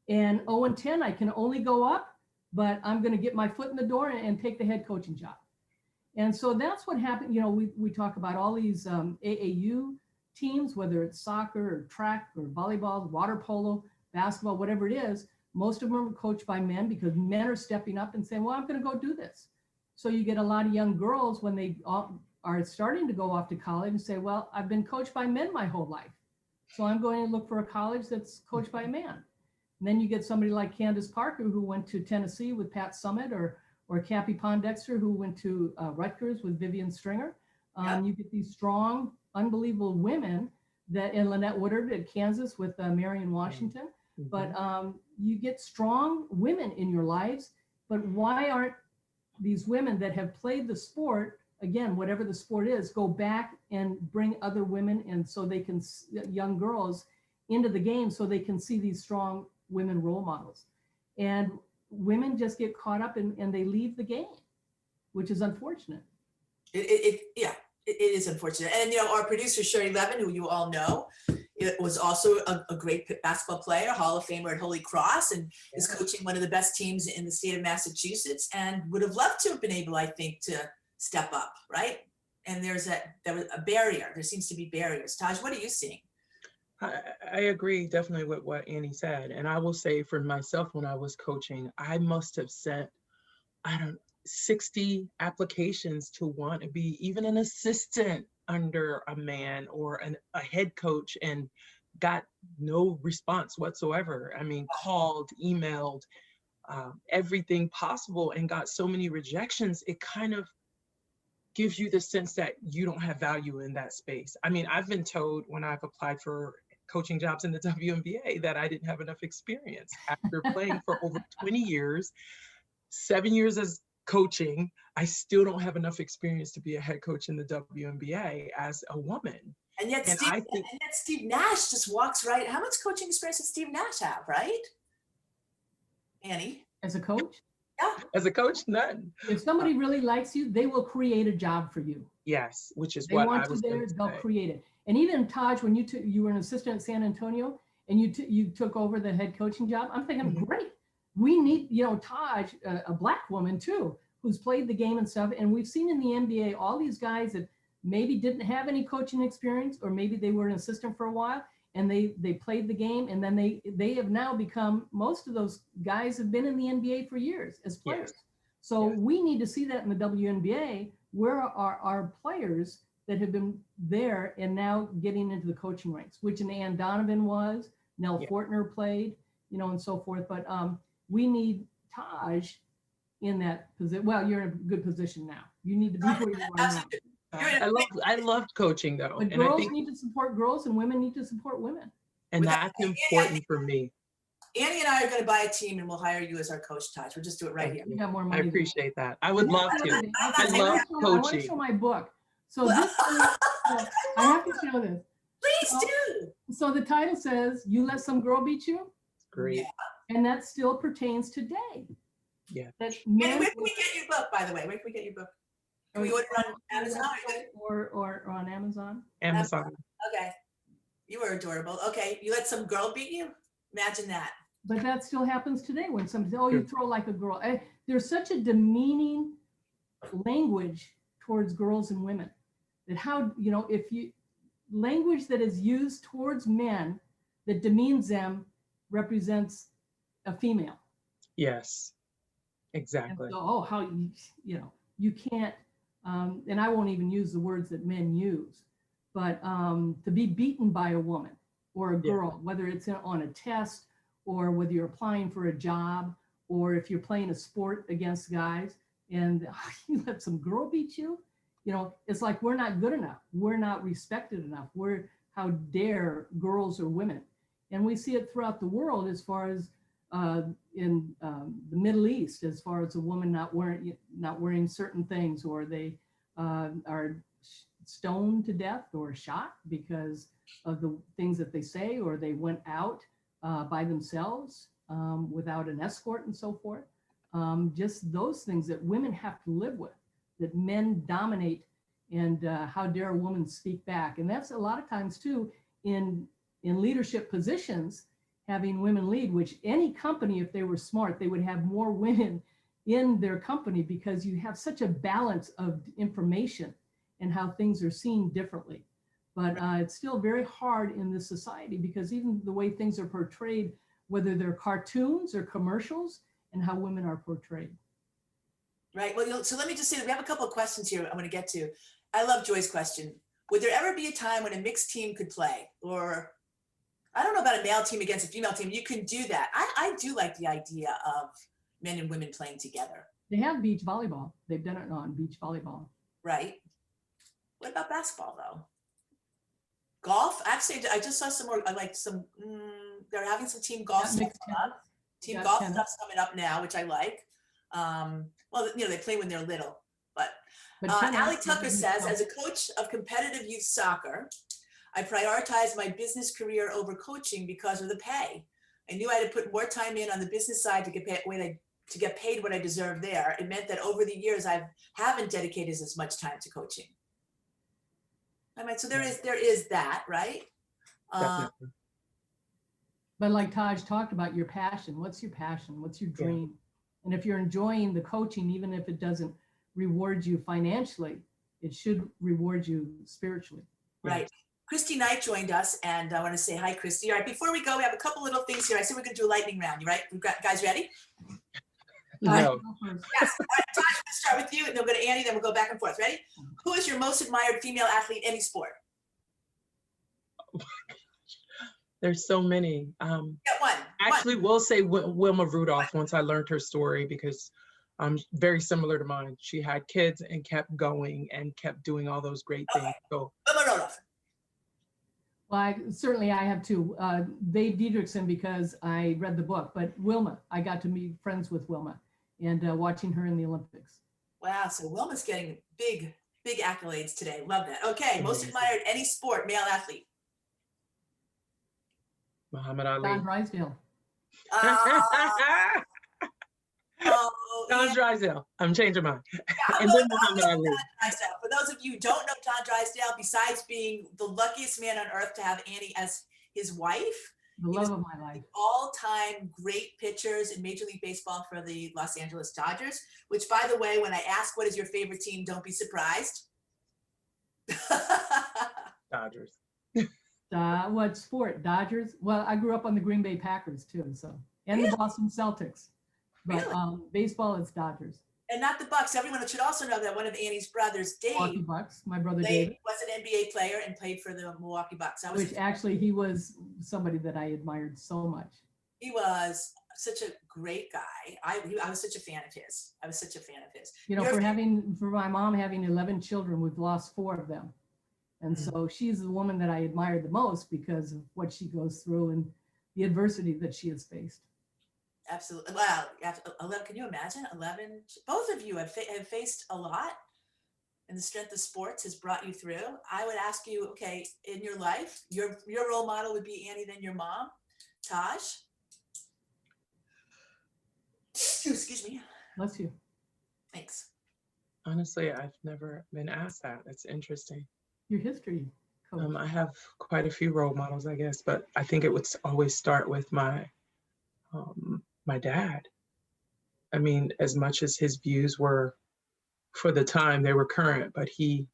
And 0-10, I can only go up, but I'm going to get my foot in the door and take the head coaching job. And so that's what happened. You know, we talk about all these AAU teams, whether it's soccer or track or volleyball, water polo, basketball, whatever it is. Most of them are coached by men because men are stepping up and saying, well, I'm going to go do this. So you get a lot of young girls when they are starting to go off to college and say, well, I've been coached by men my whole life. So I'm going to look for a college that's coached by a man. And then you get somebody like Candace Parker, who went to Tennessee with Pat Summitt, or Cappy Pondexter, who went to Rutgers with Vivian Stringer. You get these strong, unbelievable women and Lynette Woodard at Kansas with Marion Washington. Mm-hmm. But you get strong women in your lives. But why aren't these women that have played the sport, again, whatever the sport is, go back and bring other women and so they can, young girls, into the game so they can see these strong women role models? And women just get caught up and they leave the game, which is unfortunate. It is unfortunate. And, you know, our producer, Sherry Levin, who you all know, it was also a great basketball player, Hall of Famer at Holy Cross, and is coaching one of the best teams in the state of Massachusetts, and would have loved to have been able, I think, to step up, right? And there was a barrier. There seems to be barriers. Taj, what are you seeing? I agree definitely with what Annie said. And I will say for myself, when I was coaching, I must have sent, 60 applications to want to be even an assistant under a man or a head coach. And got no response whatsoever. I mean, called, emailed, everything possible, and got so many rejections. It kind of gives you the sense that you don't have value in that space. I mean, I've been told when I've applied for coaching jobs in the WNBA that I didn't have enough experience after playing for over 20 years, 7 years as coaching. I still don't have enough experience to be a head coach in the WNBA as a woman. And yet, Steve Nash just walks right. How much coaching experience does Steve Nash have, right? Annie? As a coach? Yeah. As a coach, none. If somebody really likes you, they will create a job for you. Yes, which is they what want I was you there, going to they'll say. create it. And even Taj, when you were an assistant at San Antonio and you took over the head coaching job, I'm thinking, great. We need, Taj, a Black woman too, who's played the game and stuff. And we've seen in the NBA, all these guys that maybe didn't have any coaching experience, or maybe they were an assistant for a while and they played the game, and then they have now become, most of those guys have been in the NBA for years as players. Yes. So we need to see that in the WNBA. Where are our players that have been there and now getting into the coaching ranks, which an Ann Donovan was, Nell Fortner played, and so forth. But we need Taj in that position. Well, you're in a good position now. You need to be where you are now. I loved coaching though. But girls need to support girls and women need to support women. And that's important for me. Annie and I are going to buy a team and we'll hire you as our coach, Taj. We'll just do it right here. You have more money. I appreciate that. I would love to. I love coaching. I want to show my book. So this I have to show this. Please do. So the title says, "You let some girl beat you." Great. Yeah. And that still pertains today. Yeah. Where can we get your book, by the way? Where can we get your book? Can we order it on Amazon? Or on Amazon? Amazon. Okay. You were adorable. Okay. You let some girl beat you? Imagine that. But that still happens today when somebody says, "Oh, you throw like a girl." There's such a demeaning language towards girls and women that if you language that is used towards men that demeans them represents a female. Yes, exactly. So, how you can't, and I won't even use the words that men use, but to be beaten by a woman or a girl, whether it's on a test or whether you're applying for a job or if you're playing a sport against guys and you let some girl beat you, it's like we're not good enough. We're not respected enough. How dare girls or women? And we see it throughout the world as far as in the Middle East, as far as a woman not wearing certain things, or they are stoned to death or shot because of the things that they say, or they went out by themselves without an escort and so forth. Just those things that women have to live with, that men dominate, and how dare a woman speak back. And that's a lot of times too in leadership positions, having women lead, which any company, if they were smart, they would have more women in their company, because you have such a balance of information and how things are seen differently. But it's still very hard in this society, because even the way things are portrayed, whether they're cartoons or commercials, and how women are portrayed. Right. Well, so let me just say that we have a couple of questions here I'm going to get to. I love Joy's question. Would there ever be a time when a mixed team could play? Or I don't know about a male team against a female team. You can do that. I do like the idea of men and women playing together. They have beach volleyball. They've done it on beach volleyball. Right. What about basketball though? Golf? Actually, I just saw some more, they're having some team golf stuff coming up. Team golf stuff's coming up now, which I like. Well, they play when they're little, but Allie Tucker says, as a coach of competitive youth soccer, I prioritized my business career over coaching because of the pay. I knew I had to put more time in on the business side to get paid what I deserve there. It meant that over the years, I haven't dedicated as much time to coaching. I mean, so there is that, right? Definitely. But like Taj talked about, your passion. What's your passion? What's your dream? And if you're enjoying the coaching, even if it doesn't reward you financially, it should reward you spiritually. Right. Christy Knight joined us, and I want to say hi, Christy. All right, before we go, we have a couple little things here. I said we're going to do a lightning round. You right? Guys ready? No. Yes. All right, Taj, we'll start with you, and then we'll go to Annie, then we'll go back and forth. Ready? Who is your most admired female athlete in any sport? There's so many. Get one. Actually, we'll say Wilma Rudolph once I learned her story, because very similar to mine. She had kids and kept going and kept doing all those great things. So Wilma Rudolph. Well, I have two. Dave Diedrichson, because I read the book, but Wilma, I got to meet friends with Wilma and watching her in the Olympics. Wow, so Wilma's getting big accolades today. Love that. Okay, most admired any sport, male athlete. Muhammad Ali. Don Drysdale. Don Drysdale. I'm changing mine. Yeah, And then Muhammad Ali. For those of you who don't know Don Drysdale, besides being the luckiest man on earth to have Annie as his wife, The love of my life. All-time great pitchers in Major League Baseball for the Los Angeles Dodgers, which, by the way, when I ask what is your favorite team, don't be surprised. Dodgers. What sport? Dodgers? Well, I grew up on the Green Bay Packers too, so, and Really? the Boston Celtics. But Really? baseball, it's Dodgers. And not the Bucks. Everyone should also know that one of Annie's brothers, Milwaukee Dave, Bucks. My brother David. was an NBA player and played for the Milwaukee Bucks. Which actually he was somebody that I admired so much. He was such a great guy. I was such a fan of his. You know, for my mom having 11 children, we've lost 4 of them. And so she's the woman that I admired the most because of what she goes through and the adversity that she has faced. Absolutely. Wow. 11, can you imagine? 11. Both of you have faced a lot, and the strength of sports has brought you through. I would ask you, okay, in your life, your role model would be Annie, then your mom. Taj? Excuse me. Bless you. Thanks. Honestly, I've never been asked that. That's interesting. Your history coach. I have quite a few role models, I guess, but I think it would always start with my dad. I mean, as much as his views were, for the time, they were current, but he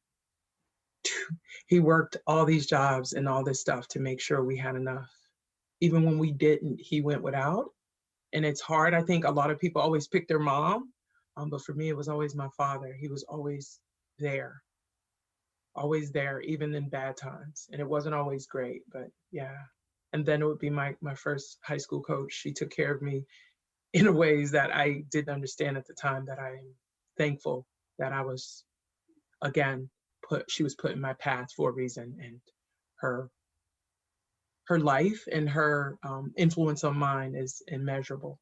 worked all these jobs and all this stuff to make sure we had enough. Even when we didn't, he went without. And it's hard. I think a lot of people always pick their mom, but for me, it was always my father. He was always there, even in bad times. And it wasn't always great, but yeah. And then it would be my first high school coach. She took care of me in ways that I didn't understand at the time, that I'm thankful that I was, again, she was put in my path for a reason. And her life and her influence on mine is immeasurable.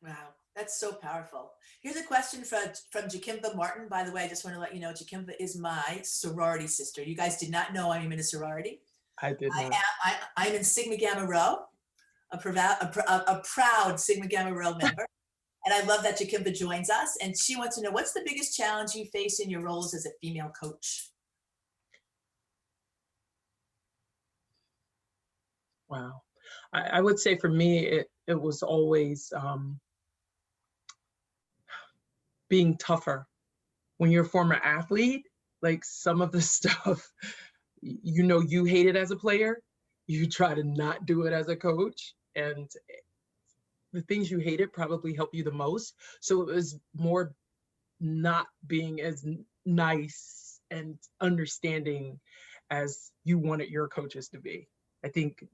Wow, that's so powerful. Here's a question from Jakimba Martin. By the way, I just want to let you know, Jakimba is my sorority sister. You guys did not know I'm in a sorority. I did not. I'm in Sigma Gamma Rho, a proud Sigma Gamma Rho member. And I love that Jakimba joins us. And she wants to know, what's the biggest challenge you face in your roles as a female coach? Wow. I would say for me, it was always being tougher. When you're a former athlete, like some of the stuff, you hate it as a player, you try to not do it as a coach. And the things you hated probably help you the most. So it was more not being as nice and understanding as you wanted your coaches to be. I think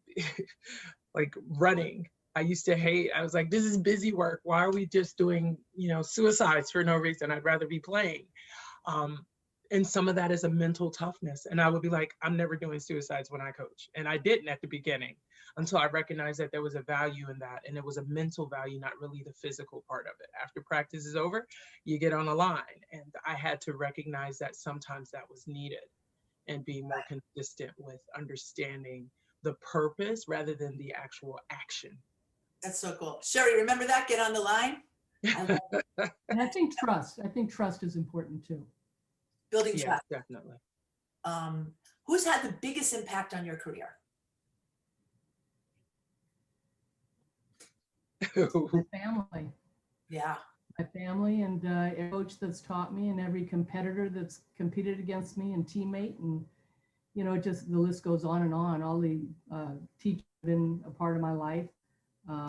like running, I used to hate, I was like, this is busy work. Why are we just doing, suicides for no reason? I'd rather be playing. And some of that is a mental toughness. And I would be like, I'm never doing suicides when I coach. And I didn't at the beginning until I recognized that there was a value in that. And it was a mental value, not really the physical part of it. After practice is over, you get on the line. And I had to recognize that sometimes that was needed and be more consistent with understanding the purpose rather than the actual action. That's so cool. Sherry, remember that? Get on the line. And I think trust is important too. Building trust. Definitely. Who's had the biggest impact on your career? My family. Yeah. My family and every coach that's taught me and every competitor that's competed against me and teammate, and just the list goes on and on. All the teachers have been a part of my life. But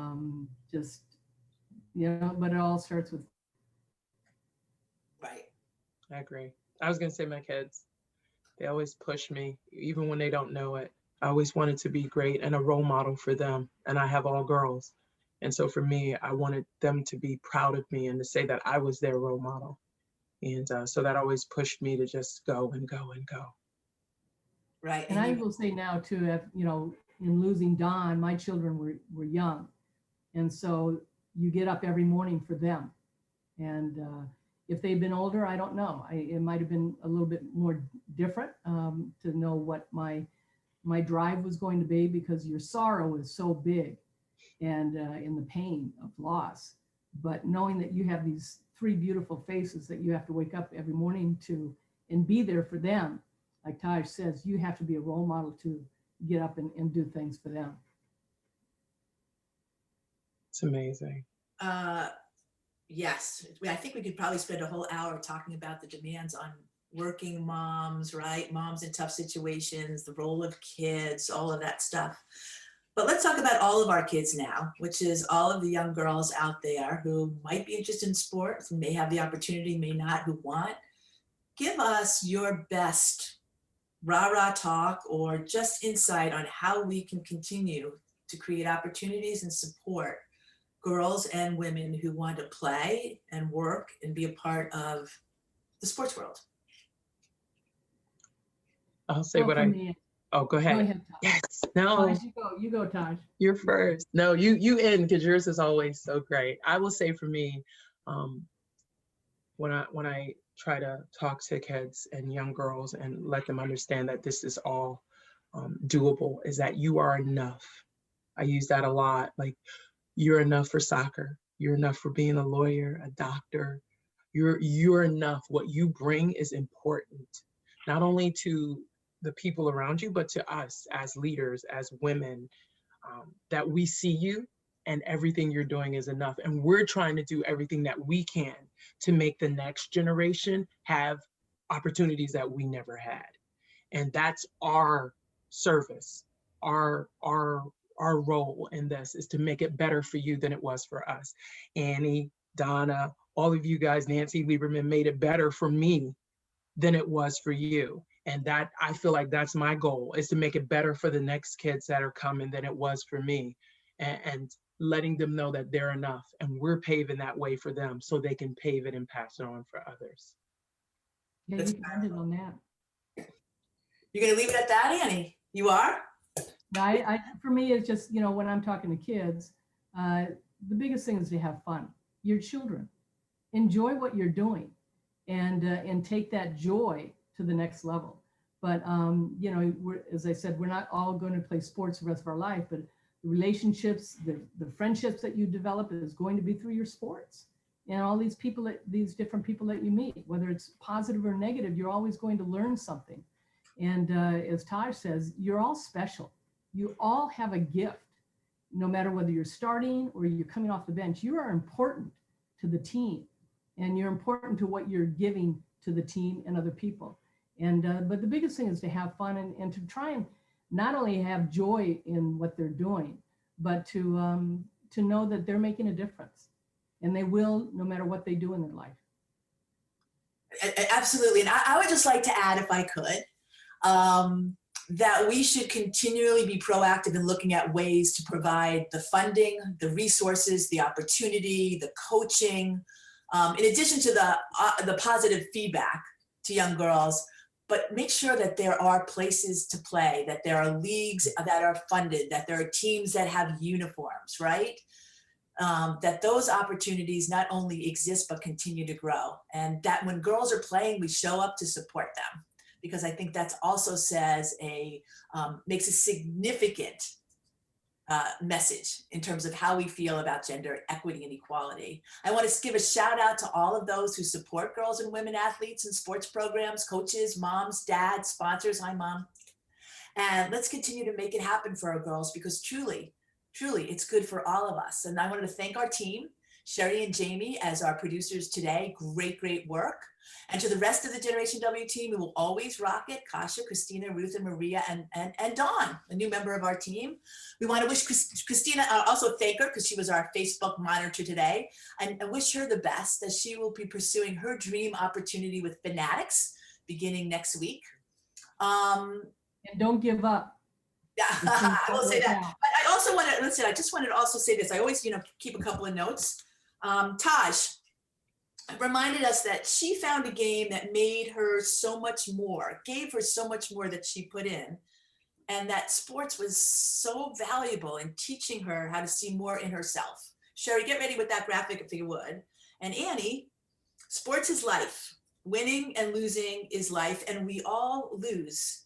it all starts with. Right. I agree. I was going to say my kids. They always push me, even when they don't know it. I always wanted to be great and a role model for them. And I have all girls. And so for me, I wanted them to be proud of me and to say that I was their role model. And so that always pushed me to just go and go and go. Right. And I will say now too, you know, in losing Don, my children were young. And so you get up every morning for them. And if they'd been older, I don't know. It might have been a little bit more different to know what my drive was going to be, because your sorrow is so big and in the pain of loss. But knowing that you have these three beautiful faces that you have to wake up every morning to and be there for them, like Taj says, you have to be a role model to get up and do things for them. It's amazing. Yes, I think we could probably spend a whole hour talking about the demands on working moms, right? Moms in tough situations, the role of kids, all of that stuff. But let's talk about all of our kids now, which is all of the young girls out there who might be interested in sports, may have the opportunity, may not, who want. Give us your best rah-rah talk or just insight on how we can continue to create opportunities and support girls and women who want to play and work and be a part of the sports world. I'll say what oh, go ahead. Go ahead, Taj. Yes, no. Taj, you go, Taj. You're first. No, you end, because yours is always so great. I will say for me, when I try to talk to kids and young girls and let them understand that this is all doable, is that you are enough. I use that a lot. Like, you're enough for soccer. You're enough for being a lawyer, a doctor. You're enough. What you bring is important, not only to the people around you, but to us as leaders, as women, that we see you and everything you're doing is enough. And we're trying to do everything that we can to make the next generation have opportunities that we never had. And that's our service, our role in this, is to make it better for you than it was for us. Annie, Donna, all of you guys, Nancy Lieberman, made it better for me than it was for you. And that, I feel like that's my goal, is to make it better for the next kids that are coming than it was for me, and letting them know that they're enough, and we're paving that way for them so they can pave it and pass it on for others. Yeah, you can end it on that. You're gonna leave it at that, Annie? You are? I for me, it's just, you know, when I'm talking to kids, the biggest thing is to have fun. Your children, enjoy what you're doing, and take that joy to the next level. But you know, as I said, we're not all going to play sports the rest of our life, but the relationships, the friendships that you develop is going to be through your sports, and all these people, these different people that you meet, whether it's positive or negative, you're always going to learn something. And as Taj says, you're all special. You all have a gift, no matter whether you're starting or you're coming off the bench. You are important to the team, and you're important to what you're giving to the team and other people. And but the biggest thing is to have fun, and to try and not only have joy in what they're doing, but to know that they're making a difference, and they will, no matter what they do in their life. Absolutely. And I would just like to add, if I could, that we should continually be proactive in looking at ways to provide the funding, the resources, the opportunity, the coaching, in addition to the positive feedback to young girls, but make sure that there are places to play, that there are leagues that are funded, that there are teams that have uniforms, right? That those opportunities not only exist, but continue to grow. And that when girls are playing, we show up to support them, because I think that's also says makes a significant message in terms of how we feel about gender equity and equality. I want to give a shout out to all of those who support girls and women athletes in sports programs, coaches, moms, dads, sponsors. Hi, Mom. And let's continue to make it happen for our girls, because truly, truly, it's good for all of us. And I wanted to thank our team, Sherry and Jamie, as our producers today. Great, great work. And to the rest of the Generation W team, we will always rock it. Kasha, Christina, Ruth, and Maria, and Dawn, a new member of our team. We want to wish Christina, also thank her, because she was our Facebook monitor today, and wish her the best, as she will be pursuing her dream opportunity with Fanatics beginning next week. And don't give up. Yeah, I will say that. Now. But I also want to, listen, I just wanted to also say this. I always, keep a couple of notes. Taj reminded us that she found a game that made her so much more, gave her so much more that she put in, and that sports was so valuable in teaching her how to see more in herself. Sherry, get ready with that graphic if you would. And Annie, sports is life. Winning and losing is life, and we all lose.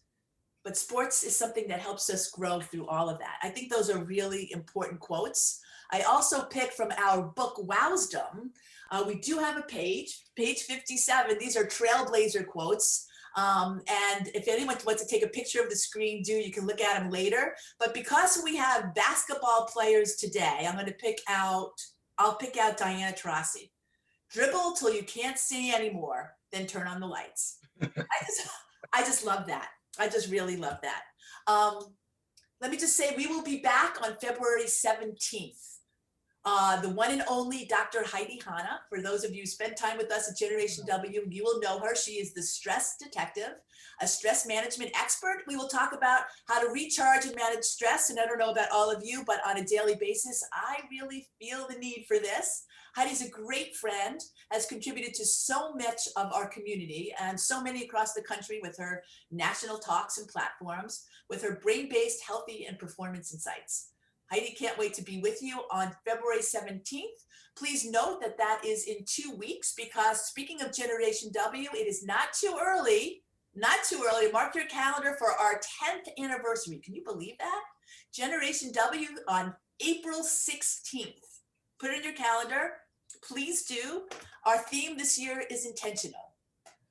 But sports is something that helps us grow through all of that. I think those are really important quotes. I also picked from our book, Wowsdom. We do have a page 57. These are trailblazer quotes. And if anyone wants to take a picture of the screen, you can look at them later. But because we have basketball players today, I'll pick out Diana Taurasi. Dribble till you can't see anymore, then turn on the lights. I just love that. I just really love that. Let me just say, we will be back on February 17th. The one and only Dr. Heidi Hanna. For those of you who spend time with us at Generation W, you will know her. She is the stress detective, a stress management expert. We will talk about how to recharge and manage stress. And I don't know about all of you, but on a daily basis, I really feel the need for this. Heidi's a great friend, has contributed to so much of our community and so many across the country with her national talks and platforms, with her brain-based healthy and performance insights. Heidi can't wait to be with you on February 17th. Please note that that is in 2 weeks, because speaking of Generation W, it is not too early. Mark your calendar for our 10th anniversary. Can you believe that? Generation W on April 16th. Put it in your calendar. Please do. Our theme this year is intentional.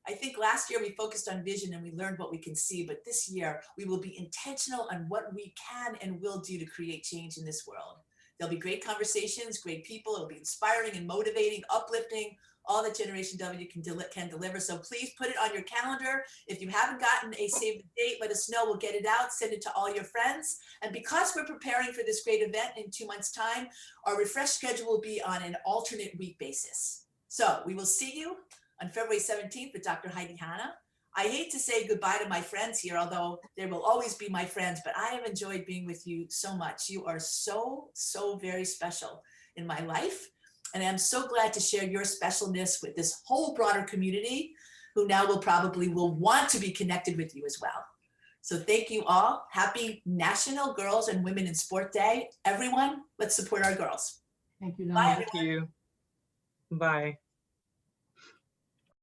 I think last year we focused on vision and we learned what we can see, but this year we will be intentional on what we can and will do to create change in this world. There'll be great conversations, great people. It'll be inspiring and motivating, uplifting, all that Generation W can deliver. So please put it on your calendar. If you haven't gotten a save the date, let us know. We'll get it out, send it to all your friends. And because we're preparing for this great event in 2 months' time, our refresh schedule will be on an alternate week basis. So we will see you on February 17th with Dr. Heidi Hanna. I hate to say goodbye to my friends here, although they will always be my friends, but I have enjoyed being with you so much. You are so, so very special in my life. And I'm so glad to share your specialness with this whole broader community, who now will want to be connected with you as well. So thank you all. Happy National Girls and Women in Sport Day. Everyone, let's support our girls. Thank you, Bye, Donna. Thank you. Bye.